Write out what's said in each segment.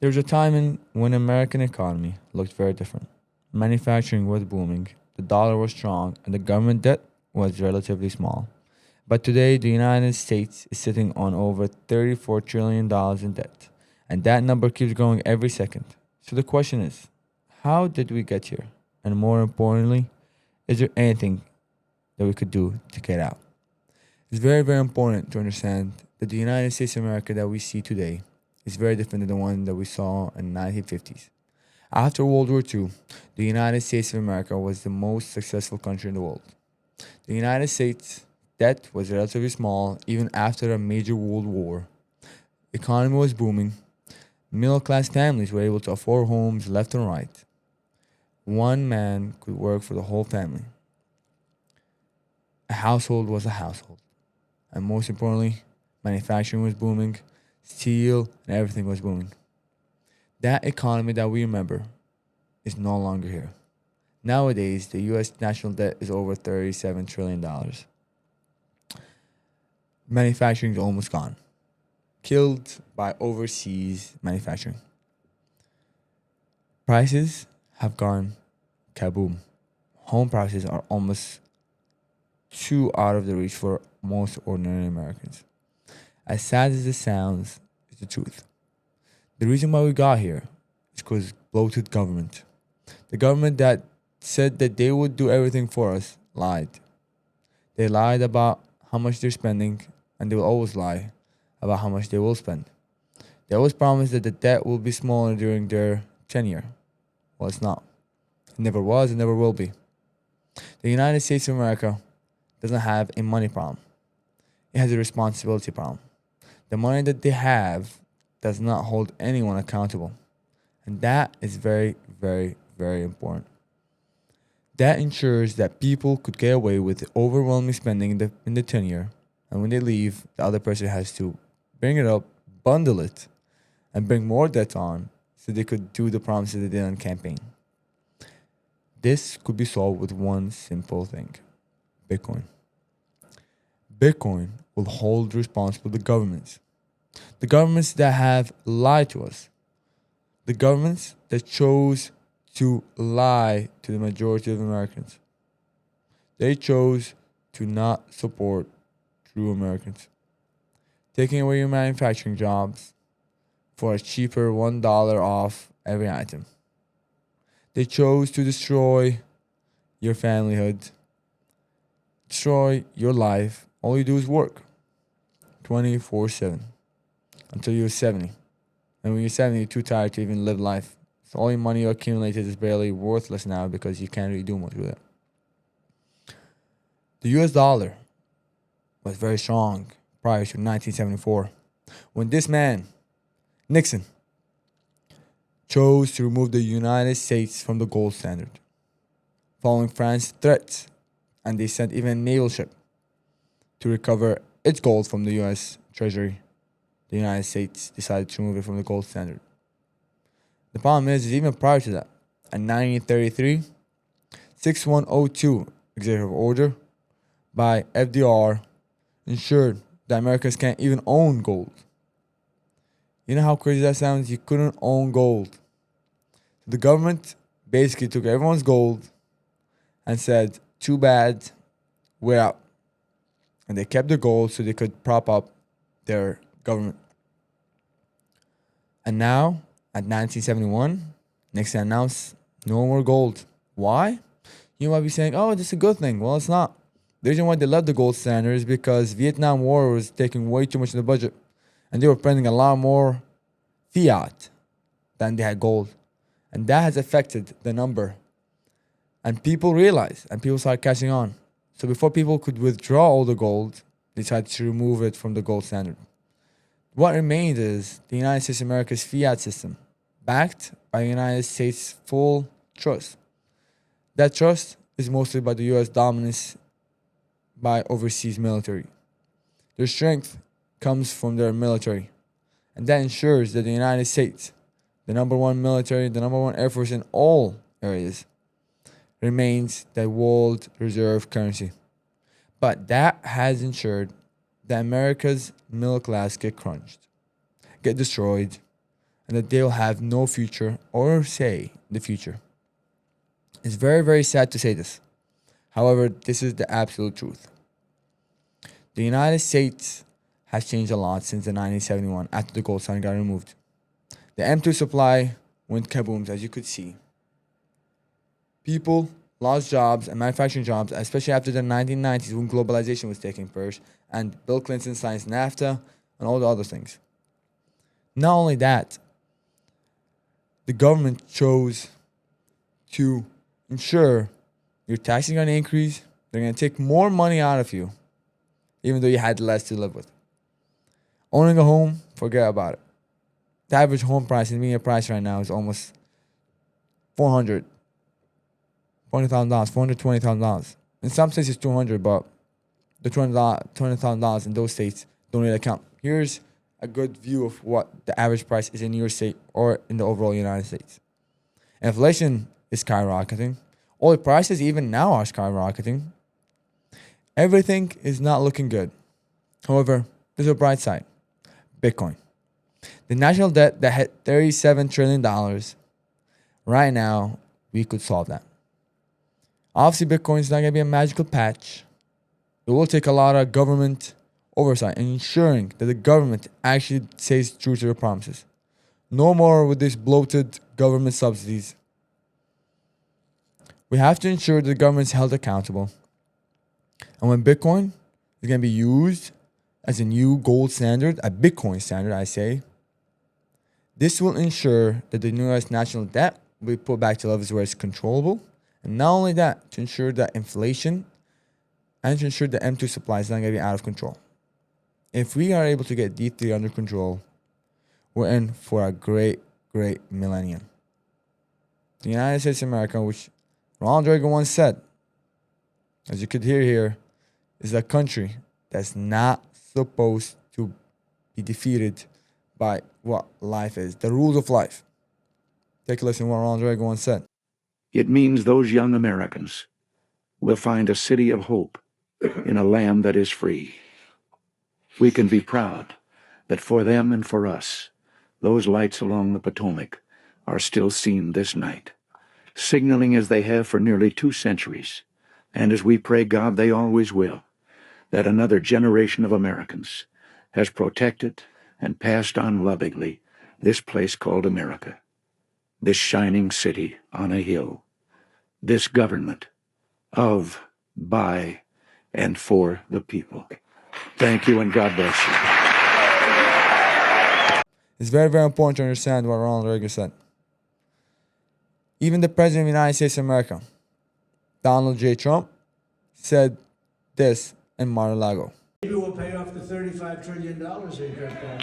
There was a time when American economy looked very different. Manufacturing was booming, the dollar was strong, and the government debt was relatively small. But today, the United States is sitting on over $34 trillion in debt, and that number keeps growing every second. So the question is, how did we get here? And more importantly, is there anything that we could do to get out? It's very, very important to understand that the United States of America that we see today is very different than the one that we saw in the 1950s. After World War II, the United States of America was the most successful country in the world. The United States debt was relatively small even after a major world war. Economy was booming. Middle class families were able to afford homes left and right. One man could work for the whole family. A household was a household. And most importantly, manufacturing was booming, steel and everything was booming. That economy that we remember is no longer here. Nowadays, the US national debt is over $37 trillion. Manufacturing is almost gone, killed by overseas manufacturing. Prices have gone kaboom. Home prices are almost too out of the reach for most ordinary Americans. As sad as this sounds, it's the truth. The reason why we got here is because bloated government. The government that said that they would do everything for us lied. They lied about how much they're spending, and they will always lie about how much they will spend. They always promise that the debt will be smaller during their tenure. Well, it's not. It never was, it never will be. The United States of America doesn't have a money problem. It has a responsibility problem. The money that they have does not hold anyone accountable. And that is very, very, very important. That ensures that people could get away with overwhelming spending in the tenure, and when they leave, the other person has to bring it up, bundle it, and bring more debt on so they could do the promises they did on campaign. This could be solved with one simple thing: Bitcoin. Bitcoin will hold responsible the governments. The governments that have lied to us. The governments that chose to lie to the majority of Americans. They chose to not support true Americans. Taking away your manufacturing jobs for a cheaper $1 off every item. They chose to destroy your familyhood, destroy your life. All you do is work 24/7 until you're 70. And when you're 70, you're too tired to even live life. So all your money you accumulated is barely worthless now because you can't really do much with it. The US dollar was very strong prior to 1974 when this man, Nixon, chose to remove the United States from the gold standard. Following France's threats, and they sent even a naval ship to recover its gold from the US Treasury, the United States decided to remove it from the gold standard. The problem is even prior to that, in 1933, 6102 executive order by FDR ensured that Americans can't even own gold. You know how crazy that sounds? You couldn't own gold. The government basically took everyone's gold and said, too bad, we're out. And they kept the gold so they could prop up their government. And now, at 1971, Nixon announced no more gold. Why? You might be saying, oh, this is a good thing. Well, it's not. The reason why they left the gold standard is because Vietnam War was taking way too much of the budget. And they were printing a lot more fiat than they had gold. And that has affected the number. And people realized, and people started catching on. So before people could withdraw all the gold, they tried to remove it from the gold standard. What remained is the United States of America's fiat system, backed by the United States' full trust. That trust is mostly by the US dominance by overseas military. Their strength comes from their military, and that ensures that the United States, the number one military, the number one air force in all areas, remains the world reserve currency. But that has ensured that America's middle class get crunched, get destroyed, and that they'll have no future or say in the future. It's very, very sad to say this. However, this is the absolute truth. The United States has changed a lot since the 1971 after the gold standard got removed. The M2 supply went kabooms, as you could see. People lost jobs and manufacturing jobs, especially after the 1990s when globalization was taking first and Bill Clinton signed NAFTA and all the other things. Not only that, the government chose to ensure your taxes are going to increase, they're going to take more money out of you, even though you had less to live with. Owning a home, forget about it. The average home price in median price right now is almost $420,000, $420,000. In some states it's $200,000, but the $200,000 in those states don't really count. Here's a good view of what the average price is in your state or in the overall United States. Inflation is skyrocketing. Oil prices even now are skyrocketing. Everything is not looking good. However, there's a bright side. Bitcoin. The national debt that hit $37 trillion. Right now, we could solve that. Obviously, Bitcoin is not going to be a magical patch. It will take a lot of government oversight and ensuring that the government actually stays true to their promises. No more with these bloated government subsidies. We have to ensure that the government is held accountable. And when Bitcoin is going to be used as a new gold standard, a Bitcoin standard, I say, this will ensure that the U.S. national debt will be put back to levels where it's controllable. And not only that, to ensure that inflation and to ensure the M2 supply is not going to be out of control. If we are able to get D3 under control, we're in for a great, great millennium. The United States of America, which Ronald Reagan once said, as you could hear here, is a country that's not supposed to be defeated by what life is, the rules of life. Take a listen to what Ronald Reagan once said. It means those young Americans will find a city of hope in a land that is free. We can be proud that for them and for us, those lights along the Potomac are still seen this night, signaling as they have for nearly 2 centuries, and as we pray God they always will, that another generation of Americans has protected and passed on lovingly this place called America, this shining city on a hill, this government of, by, and for the people. Thank you and God bless you. It's very, very important to understand what Ronald Reagan said. Even the President of the United States of America, Donald J. Trump, said this in Mar-a-Lago. Maybe we'll pay off the $35 trillion in crypto.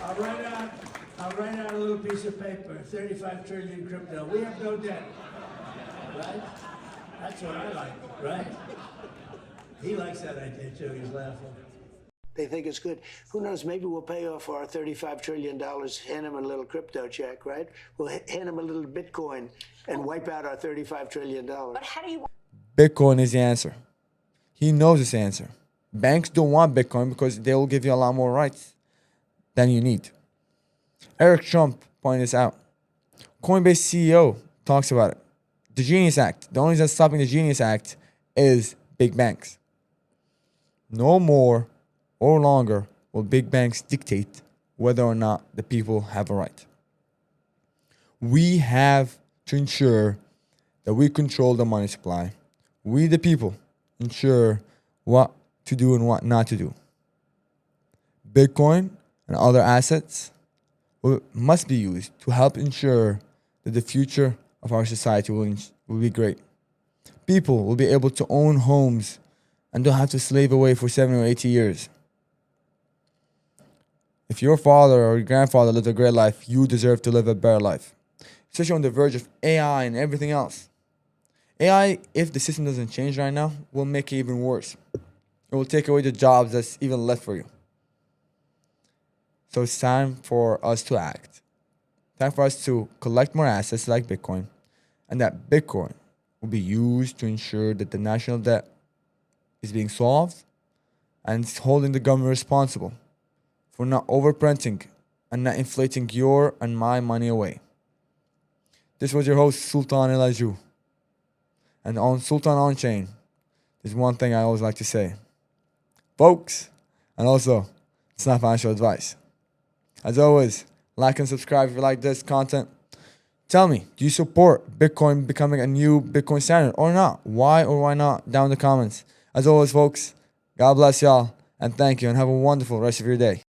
I'll write out a little piece of paper, 35 trillion crypto. We have no debt, right? That's what I like, right? He likes that idea too, he's laughing. They think it's good. Who knows, maybe we'll pay off our $35 trillion, hand them a little crypto check, right? We'll hand them a little Bitcoin and wipe out our $35 trillion. But how do you... Bitcoin is the answer. He knows this answer. Banks don't want Bitcoin because they will give you a lot more rights than you need. Eric Trump pointed this out. Coinbase CEO talks about it. The Genius Act. The only thing that's stopping the Genius Act is big banks. No more or longer will big banks dictate whether or not the people have a right. We have to ensure that we control the money supply. We, the people, ensure what to do and what not to do. Bitcoin and other assets must be used to help ensure that the future of our society will be great. People will be able to own homes and don't have to slave away for 70 or 80 years. If your father or your grandfather lived a great life, you deserve to live a better life. Especially on the verge of AI and everything else. AI, if the system doesn't change right now, will make it even worse. It will take away the jobs that's even left for you. So it's time for us to act. Time for us to collect more assets like Bitcoin, and that Bitcoin will be used to ensure that the national debt is being solved and it's holding the government responsible for not overprinting and not inflating your and my money away. This was your host, Sultan El Ajou. And on Sultan On Chain, there's one thing I always like to say. Folks, and also, it's not financial advice. As always, like and subscribe if you like this content. Tell me, do you support Bitcoin becoming a new Bitcoin standard or not? Why or why not? Down in the comments. As always, folks, God bless y'all, and thank you, and have a wonderful rest of your day.